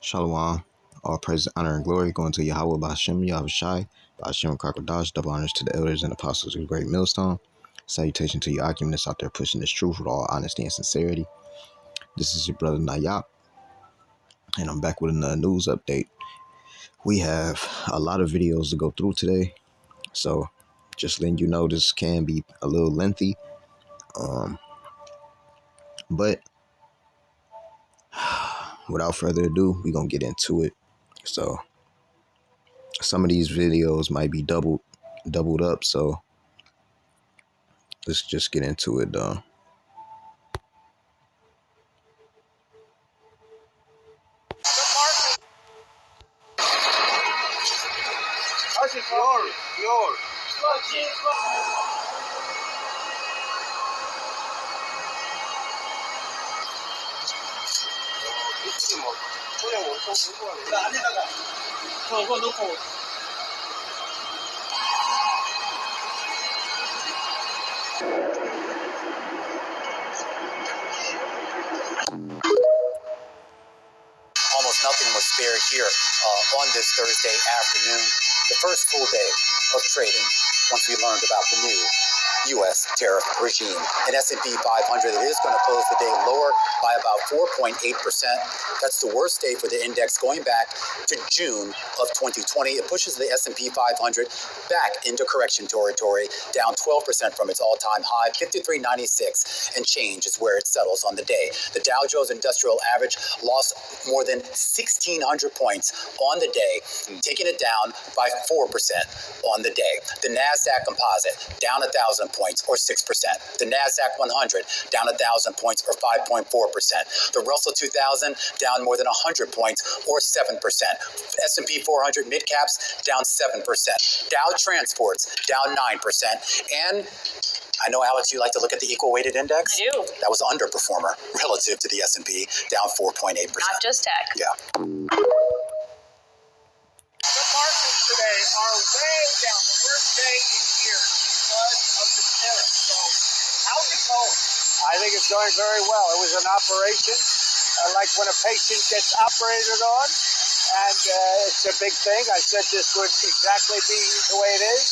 Shalom. All praise, honor, and glory going to Yahweh Ba'Shem, Yahushai, Ba'Shem Krakodash, double honors to the elders and apostles of the great millstone. Salutation to your occupants out there pushing this truth with all honesty and sincerity. This is your brother Nayab, and I'm back with another news update. We have a lot of videos to go through today, so just letting you know this can be a little lengthy, but without further ado, we're going to get into it. So some of these videos might be doubled up, so let's just get into it. Almost nothing was spared here on this Thursday afternoon, the first full day of trading once we learned about the new U.S. tariff regime. An S&P 500 that is going to close the day lower by about 4.8%. That's the worst day for the index going back to June of 2020. It pushes the S&P 500 back into correction territory, down 12% from its all-time high. 53.96 and change is where it settles on the day. The Dow Jones Industrial Average lost more than 1,600 points on the day, taking it down by 4% on the day. The NASDAQ Composite down 1,000 points or 6%. The NASDAQ 100 down 1,000 points or 5.4%. The Russell 2000 down more than 100 points or 7%. S&P 400 mid caps down 7%. Dow Transports down 9%. And I know, Alex, you like to look at the equal weighted index. I do. That was an underperformer relative to the S&P, down 4.8%. Not just tech. Yeah. The markets today are way down. The worst day in years because of the tariff. So, how's it going? I think it's going very well. It was an operation, like when a patient gets operated on, and it's a big thing. I said this would exactly be the way it is.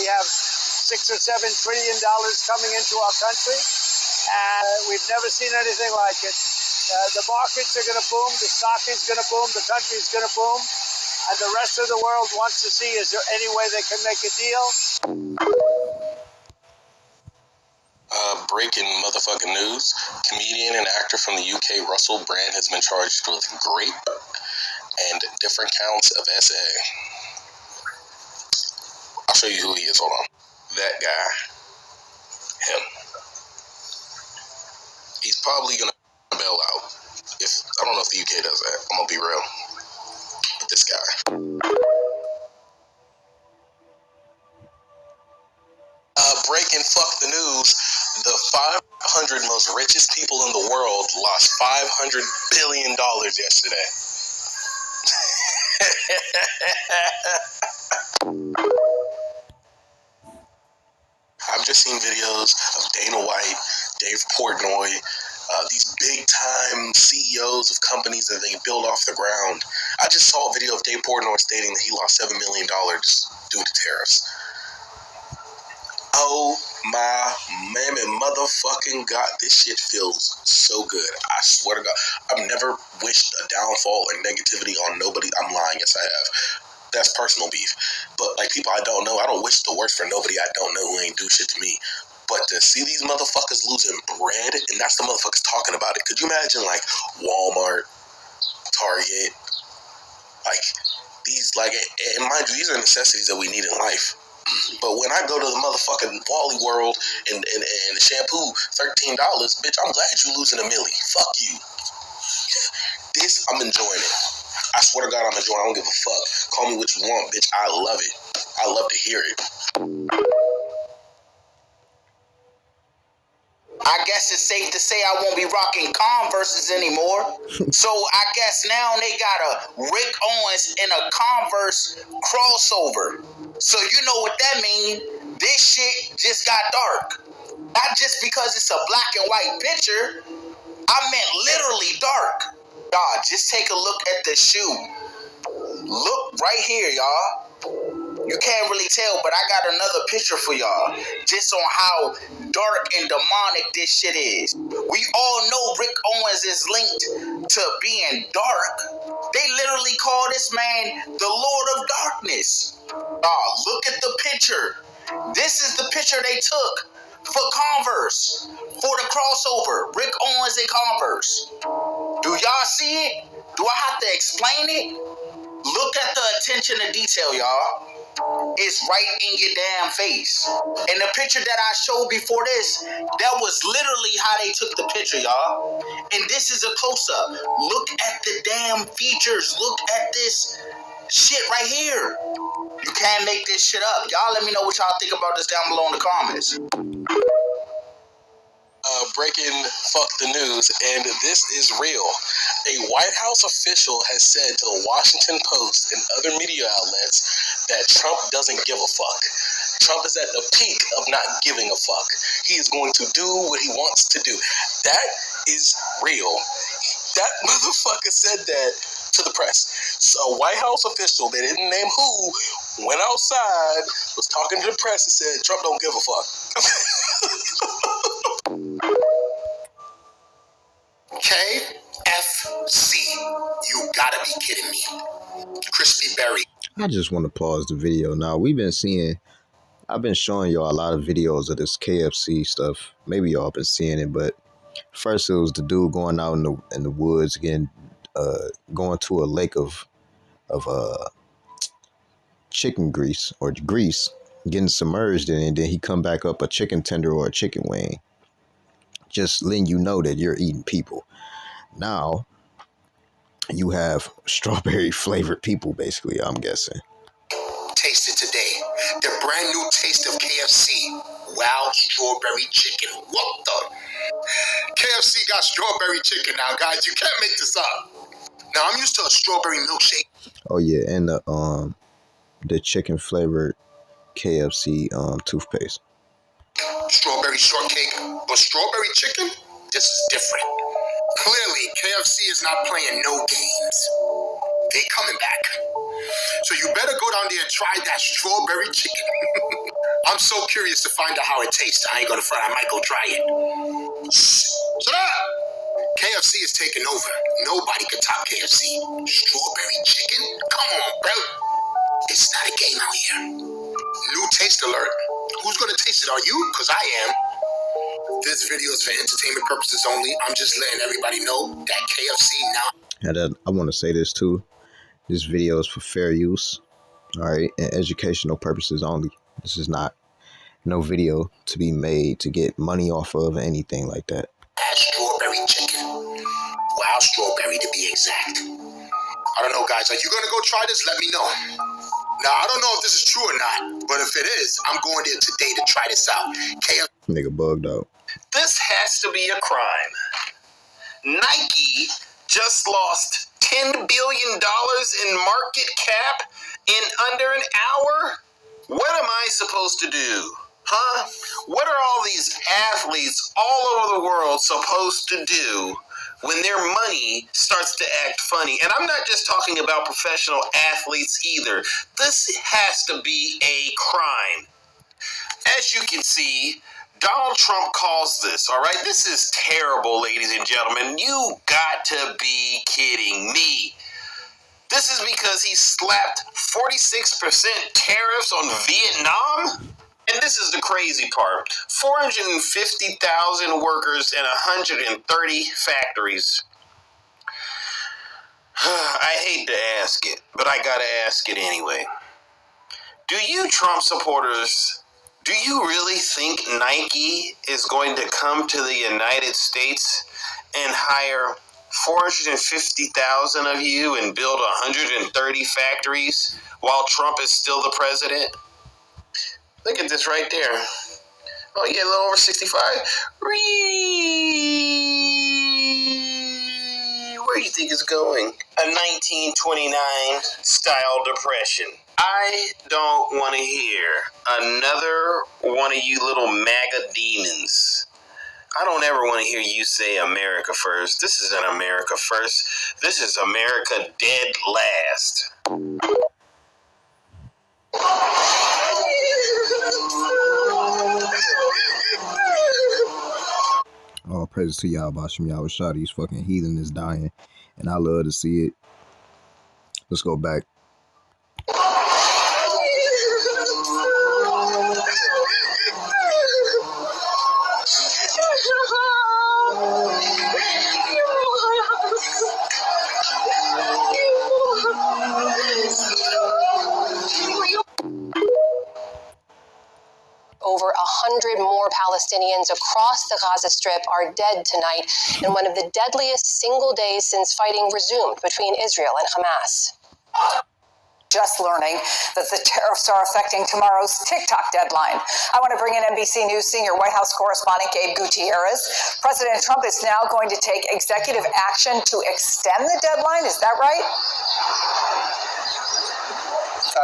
We have $6 or $7 trillion coming into our country, and we've never seen anything like it. The markets are going to boom, the stock is going to boom, the country is going to boom, and the rest of the world wants to see, is there any way they can make a deal? Breaking motherfucking news. Comedian and actor from the UK, Russell Brand, has been charged with rape and different counts of SA. I'll show you who he is, hold on. That guy. Him. He's probably gonna bail out. I don't know if the UK does that. I'm gonna be real. But this guy. Breaking fuck the news. The 500 most richest people in the world lost $500 billion yesterday. I've just seen videos of Dana White, Dave Portnoy, these big-time CEOs of companies that they build off the ground. I just saw a video of Dave Portnoy stating that he lost $7 million due to tariffs. Oh my mammy motherfucking God, this shit feels so good. I swear to God, I've never wished a downfall or negativity on nobody. I'm lying, yes I have. That's personal beef. But like people I don't know, I don't wish the worst for nobody I don't know who ain't do shit to me. But to see these motherfuckers losing bread, and that's the motherfuckers talking about it. Could you imagine like Walmart, Target, like these, like, and mind you, these are necessities that we need in life. But when I go to the motherfucking Wally World and the shampoo $13, bitch, I'm glad you losing $1 million. Fuck you. This, I'm enjoying it. I swear to God, I'm enjoying it. I don't give a fuck. Call me what you want, bitch. I love it. I love to hear it. I guess it's safe to say I won't be rocking Converses anymore. So I guess now they got a Rick Owens and a Converse crossover. So you know what that means. This shit just got dark. Not just because it's a black and white picture. I meant literally dark. God, just take a look at the shoe. Look right here, y'all. You can't really tell, but I got another picture for y'all, just on how dark and demonic this shit is. We all know Rick Owens is linked to being dark. They literally call this man the Lord of Darkness. Look at the picture. This is the picture they took for Converse, for the crossover, Rick Owens and Converse. Do y'all see it? Do I have to explain it? Look at the attention to detail, y'all. It's right in your damn face. And the picture that I showed before this, that was literally how they took the picture, y'all. And this is a close-up. Look at the damn features. Look at this shit right here. You can't make this shit up. Y'all let me know what y'all think about this down below in the comments. Breaking fuck the news, and this is real. A White House official has said to the Washington Post and other media outlets that Trump doesn't give a fuck. Trump is at the peak of not giving a fuck. He is going to do what he wants to do. That is real. That motherfucker said that to the press. So a White House official, they didn't name who, went outside, was talking to the press and said, Trump don't give a fuck. KFC. You gotta be kidding me. Crispy Berry. I just want to pause the video now. I've been showing y'all a lot of videos of this KFC stuff. Maybe y'all been seeing it, but first it was the dude going out in the woods again, going to a lake of chicken grease or grease, getting submerged in it, and then he come back up a chicken tender or a chicken wing, just letting you know that you're eating people. Now you have strawberry flavored people, basically, I'm guessing. Taste it today. The brand new taste of KFC. Wow, strawberry chicken. What the? KFC got strawberry chicken now, guys. You can't make this up. Now, I'm used to a strawberry milkshake. Oh yeah, and the chicken flavored KFC toothpaste. Strawberry shortcake, but strawberry chicken? This is different. Clearly, KFC is not playing no games. They coming back. So you better go down there and try that strawberry chicken. I'm so curious to find out how it tastes. I ain't gonna front. I might go try it. Shut up! KFC is taking over. Nobody can top KFC. Strawberry chicken? Come on, bro. It's not a game out here. New taste alert. Who's gonna taste it? Are you? Because I am. This video is for entertainment purposes only. I'm just letting everybody know that KFC now. And I want to say this too. This video is for fair use, all right, and educational purposes only. This is not no video to be made to get money off of or anything like that. Strawberry chicken. Wow, strawberry to be exact. I don't know, guys. Are you gonna go try this? Let me know. Now, I don't know if this is true or not, but if it is, I'm going there today to try this out. Nigga bugged out. This has to be a crime. Nike just lost $10 billion in market cap in under an hour? What am I supposed to do? Huh? What are all these athletes all over the world supposed to do when their money starts to act funny? And I'm not just talking about professional athletes either. This has to be a crime. As you can see, Donald Trump calls this, all right? This is terrible, ladies and gentlemen. You got to be kidding me. This is because he slapped 46% tariffs on Vietnam? And this is the crazy part. 450,000 workers in 130 factories. I hate to ask it, but I gotta ask it anyway. Do you Trump supporters, do you really think Nike is going to come to the United States and hire 450,000 of you and build 130 factories while Trump is still the president? Look at this right there. Oh yeah, a little over 65. Where do you think it's going? A 1929 style depression. I don't want to hear another one of you little MAGA demons. I don't ever want to hear you say America first. This isn't America first. This is America dead last. All praises to y'all, Bashim Yahushua. These fucking heathen is dying, and I love to see it. Let's go back. Over 100 more Palestinians across the Gaza Strip are dead tonight in one of the deadliest single days since fighting resumed between Israel and Hamas. Just learning that the tariffs are affecting tomorrow's TikTok deadline. I want to bring in NBC News senior White House correspondent Gabe Gutierrez. President Trump is now going to take executive action to extend the deadline. Is that right?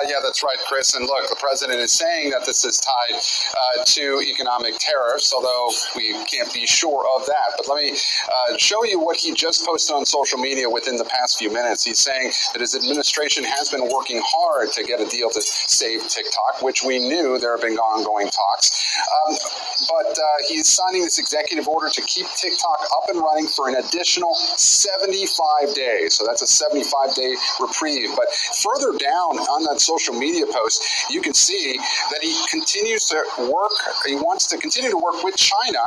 Yeah, that's right, Chris. And look, the president is saying that this is tied to economic tariffs, although we can't be sure of that. But let me show you what he just posted on social media within the past few minutes. He's saying that his administration has been working hard to get a deal to save TikTok, which we knew there have been ongoing talks. But he's signing this executive order to keep TikTok up and running for an additional 75 days. So that's a 75-day reprieve. But further down on that social media post, you can see that he continues to work. He wants to continue to work with China,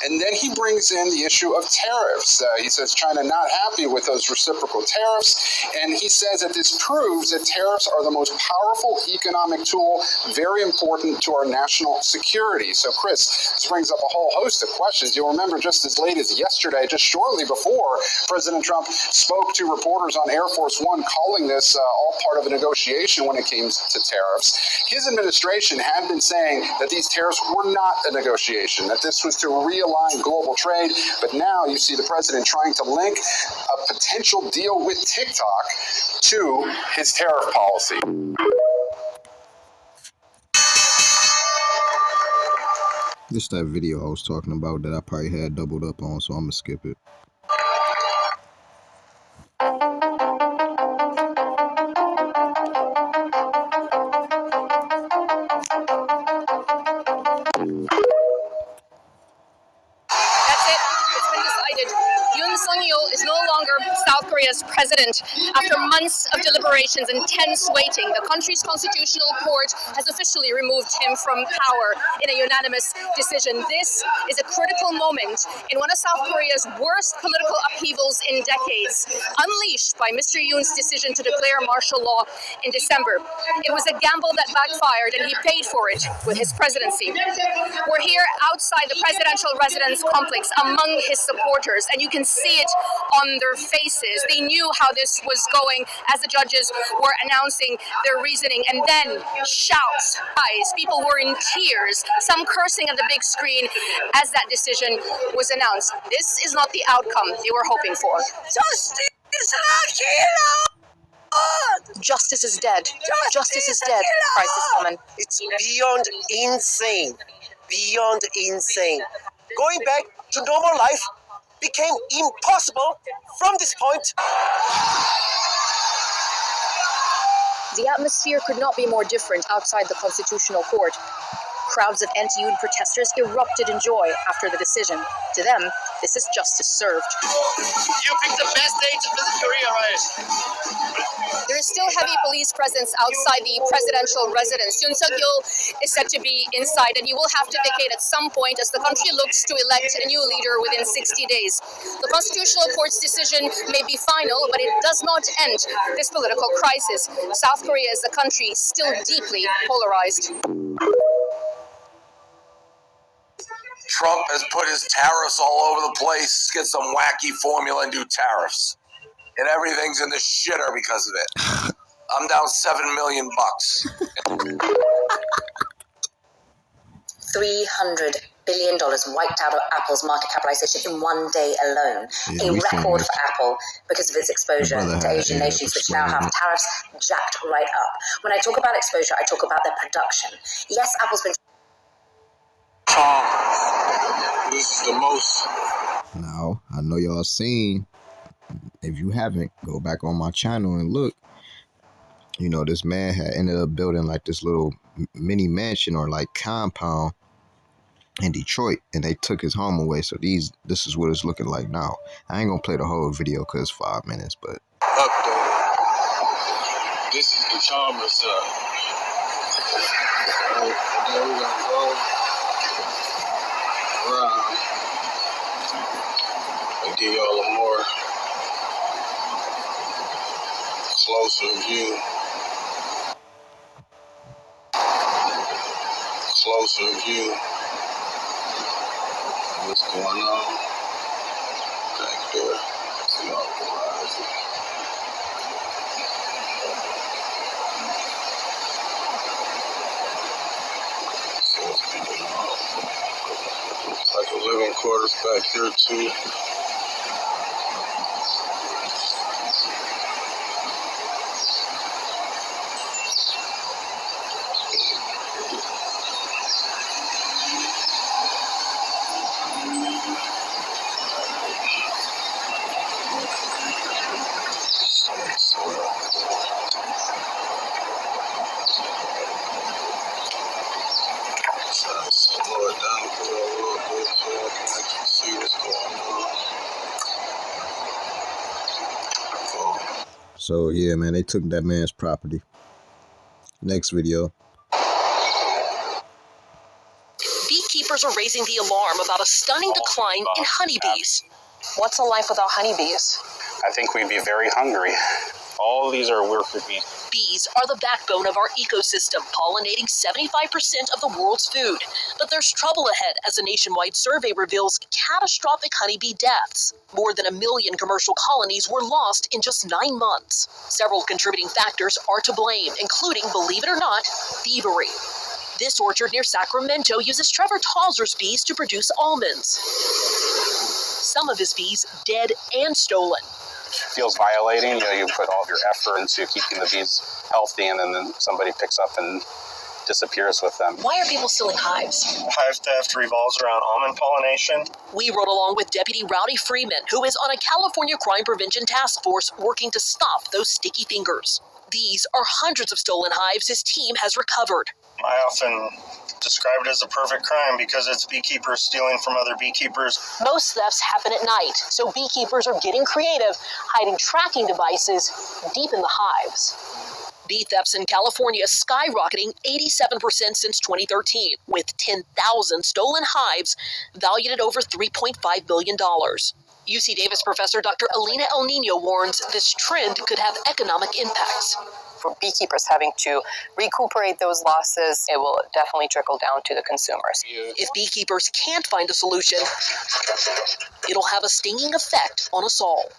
and then he brings in the issue of tariffs. He says China not happy with those reciprocal tariffs, and he says that this proves that tariffs are the most powerful economic tool, very important to our national security. So, Chris, this brings up a whole host of questions. You'll remember just as late as yesterday, just shortly before President Trump spoke to reporters on Air Force One, calling this all part of a negotiation when it came to tariffs. His administration had been saying that these tariffs were not a negotiation, that this was to realign global trade, but now you see the president trying to link a potential deal with TikTok to his tariff policy. This is that video I was talking about that I probably had doubled up on, so I'm gonna skip it. Is no longer South Korea's president. After months of deliberations and tense waiting, the country's constitutional court has officially removed him from power in a unanimous decision. This is a critical moment in one of South Korea's worst political upheavals in decades, unleashed by Mr. Yoon's decision to declare martial law in December. It was a gamble that backfired, and he paid for it with his presidency. We're here outside the presidential residence complex among his supporters, and you can see it on their faces. They knew how this was going as the judges were announcing their reasoning, and then shouts, cries, people were in tears, some cursing at the big screen as that decision was announced. This is not the outcome they were hoping for. Justice Justice is dead. Justice is dead, cries this woman. It's beyond insane. Beyond insane. Going back to normal life became impossible from this point. The atmosphere could not be more different outside the Constitutional Court. Crowds of anti-Yoon protesters erupted in joy after the decision. To them, this is justice served. You picked the best day to visit Korea, right? There is still heavy police presence outside the presidential residence. Yoon Suk-yeol is said to be inside, and he will have to vacate at some point as the country looks to elect a new leader within 60 days. The Constitutional Court's decision may be final, but it does not end this political crisis. South Korea is a country still deeply polarized. Trump has put his tariffs all over the place, get some wacky formula and do tariffs. And everything's in the shitter because of it. I'm down $7 million. $300 billion wiped out of Apple's market capitalization in one day alone. A record for Apple because of its exposure to Asian nations, which now have tariffs jacked right up. When I talk about exposure, I talk about their production. Yes, Apple's been... This is the most. Now, I know y'all seen. If you haven't, go back on my channel and look. You know, this man had ended up building like this little mini mansion or like compound in Detroit, and they took his home away. So this is what it's looking like now. I ain't gonna play the whole video because it's 5 minutes, but Update. This is the Chalmers side. And then we're gonna go around and give y'all a more closer view. Closer view of what's going on back there. See all the horizon. So it's picking off. Like a living quarters back here too. Slow it down for a little bit so I can actually see what's going on. so yeah, man, they took that man's property. Next video. Beekeepers are raising the alarm about a stunning decline in honeybees. What's a life without honeybees? I think we'd be very hungry. All these are worker bees. Bees are the backbone of our ecosystem, pollinating 75% of the world's food. But there's trouble ahead as a nationwide survey reveals catastrophic honeybee deaths. More than 1 million commercial colonies were lost in just 9 months. Several contributing factors are to blame, including, believe it or not, thievery. This orchard near Sacramento uses Trevor Tauser's bees to produce almonds. Some of his bees dead and stolen. Feels violating. You put all of your effort into keeping the bees healthy, and then somebody picks up and disappears with them. Why are people stealing hives? Hive theft revolves around almond pollination. We rode along with Deputy Rowdy Freeman, who is on a California crime prevention task force working to stop those sticky fingers. These are hundreds of stolen hives his team has recovered. I often describe it as a perfect crime because it's beekeepers stealing from other beekeepers. Most thefts happen at night, so beekeepers are getting creative, hiding tracking devices deep in the hives. Bee thefts in California skyrocketing 87% since 2013, with 10,000 stolen hives valued at over $3.5 billion. UC Davis professor Dr. Alina El Nino warns this trend could have economic impacts. For beekeepers having to recuperate those losses, it will definitely trickle down to the consumers. If beekeepers can't find a solution, it'll have a stinging effect on us all.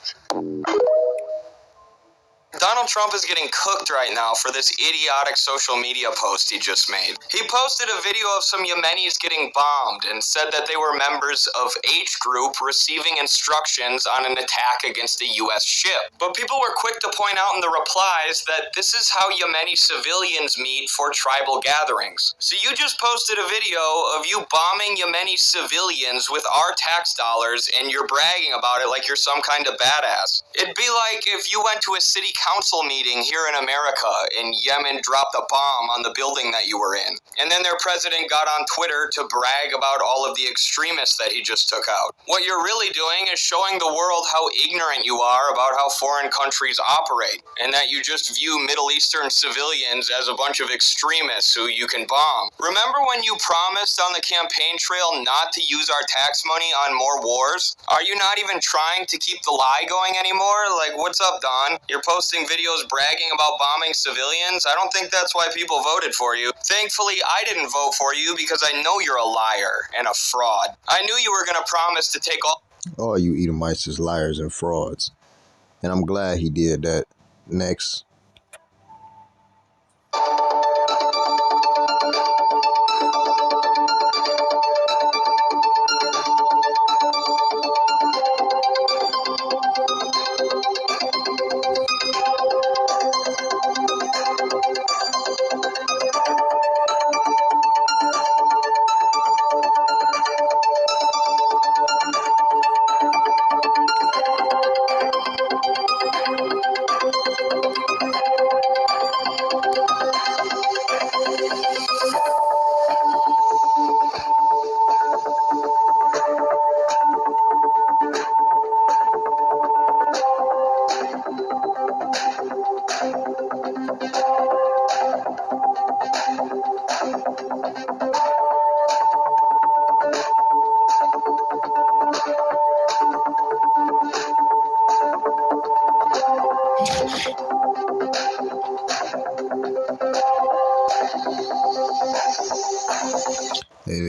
Donald Trump is getting cooked right now for this idiotic social media post he just made. He posted a video of some Yemenis getting bombed and said that they were members of H Group receiving instructions on an attack against a U.S. ship. But people were quick to point out in the replies that this is how Yemeni civilians meet for tribal gatherings. So you just posted a video of you bombing Yemeni civilians with our tax dollars, and you're bragging about it like you're some kind of badass. It'd be like if you went to a city council meeting here in America and Yemen dropped a bomb on the building that you were in. And then their president got on Twitter to brag about all of the extremists that he just took out. What you're really doing is showing the world how ignorant you are about how foreign countries operate, and that you just view Middle Eastern civilians as a bunch of extremists who you can bomb. Remember when you promised on the campaign trail not to use our tax money on more wars? Are you not even trying to keep the lie going anymore? Like, what's up, Don? You're posting videos bragging about bombing civilians? I don't think that's why people voted for you. Thankfully, I didn't vote for you because I know you're a liar and a fraud. I knew you were going to promise to take all you Edomites is liars and frauds. And I'm glad he did that. Next.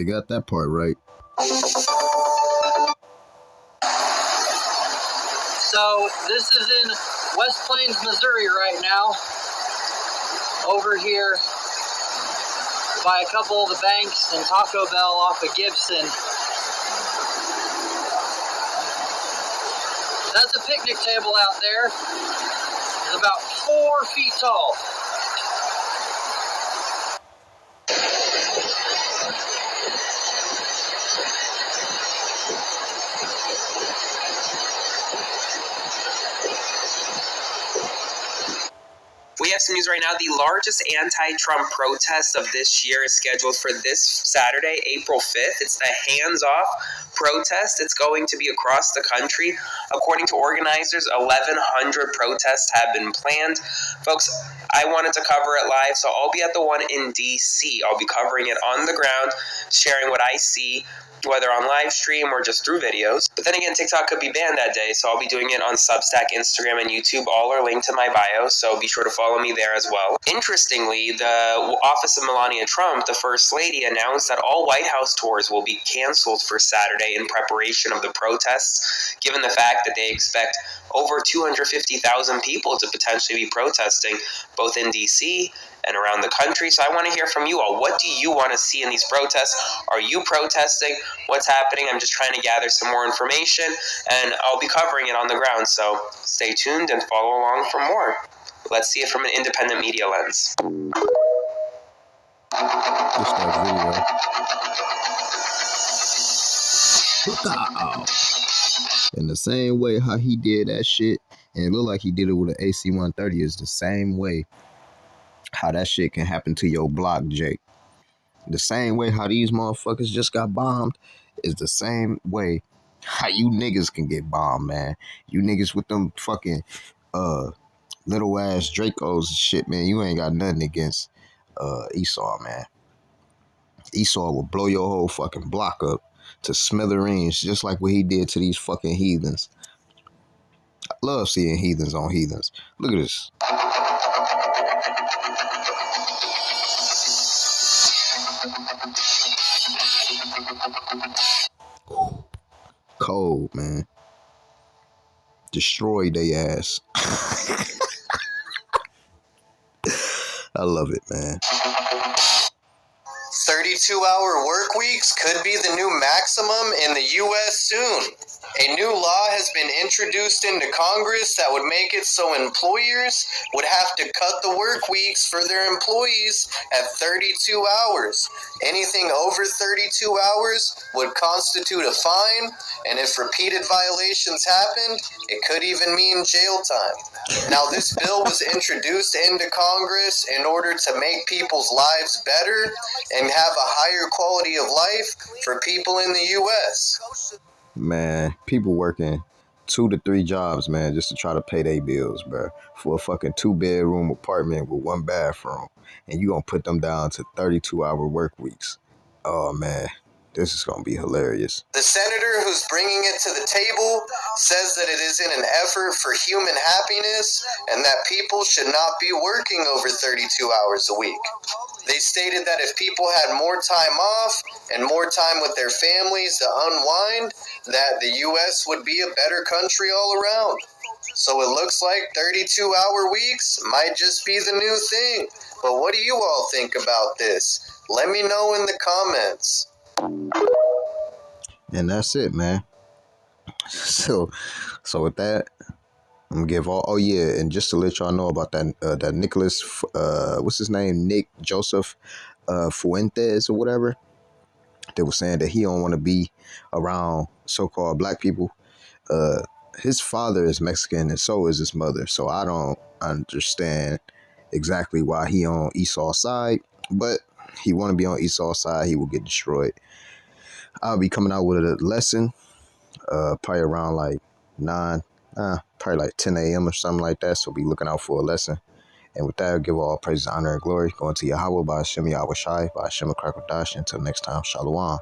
got that part right. So this is in West Plains, Missouri right now. Over here by a couple of the banks and Taco Bell off of Gibson. That's a picnic table out there. It's about 4 feet tall. We have some news right now. The largest anti-Trump protest of this year is scheduled for this Saturday, April 5th. It's the hands-off protest. It's going to be across the country. According to organizers, 1,100 protests have been planned. Folks, I wanted to cover it live, so I'll be at the one in D.C. I'll be covering it on the ground, sharing what I see, whether on live stream or just through videos. But then again, TikTok could be banned that day, so I'll be doing it on Substack, Instagram, and YouTube. All are linked to my bio, so be sure to follow me there as well. Interestingly, the office of Melania Trump, the First Lady, announced that all White House tours will be canceled for Saturday in preparation of the protests, given the fact that they expect over 250,000 people to potentially be protesting, both in D.C. and around the country. So I want to hear from you all. What do you want to see in these protests? Are you protesting? What's happening? I'm just trying to gather some more information, and I'll be covering it on the ground. So stay tuned and follow along for more. Let's see it from an independent media lens. Just that video. In the same way how he did that shit, and it looked like he did it with an AC-130, is the same way how that shit can happen to your block, Jake. The same way how these motherfuckers just got bombed is the same way how you niggas can get bombed, man. You niggas with them fucking little ass Dracos and shit, man. You ain't got nothing against Esau, man. Esau will blow your whole fucking block up to smithereens, just like what he did to these fucking heathens. I love seeing heathens on heathens. Look at this. Cold, man. Destroyed they ass. I love it, man. 32-hour work weeks could be the new maximum in the U.S. soon. A new law has been introduced into Congress that would make it so employers would have to cut the work weeks for their employees at 32 hours. Anything over 32 hours would constitute a fine, and if repeated violations happened, it could even mean jail time. Now, this bill was introduced into Congress in order to make people's lives better and have a higher quality of life for people in the U.S. Man, people working 2 to 3 jobs, man, just to try to pay their bills, bro, for a fucking 2-bedroom apartment with 1 bathroom, and you gonna put them down to 32-hour work weeks. Oh, man. This is going to be hilarious. The senator who's bringing it to the table says that it is in an effort for human happiness and that people should not be working over 32 hours a week. They stated that if people had more time off and more time with their families to unwind, that the U.S. would be a better country all around. So it looks like 32-hour weeks might just be the new thing. But what do you all think about this? Let me know in the comments. And that's it, man. So with that, I'm gonna give all. Oh yeah, and just to let y'all know about that Nicholas, what's his name, Nick Joseph Fuentes or whatever. They were saying that he don't want to be around so-called black people. His father is Mexican and so is his mother. So I don't understand exactly why he on Esau's side, but he want to be on Esau's side. He will get destroyed. I'll be coming out with a lesson, probably around like 9, probably like 10 a.m. or something like that. So be looking out for a lesson. And with that, I'll give all praise, honor, and glory going to Yahweh by Hashem Yahweh Shai by Hashem Krakodash. Until next time, Shalom.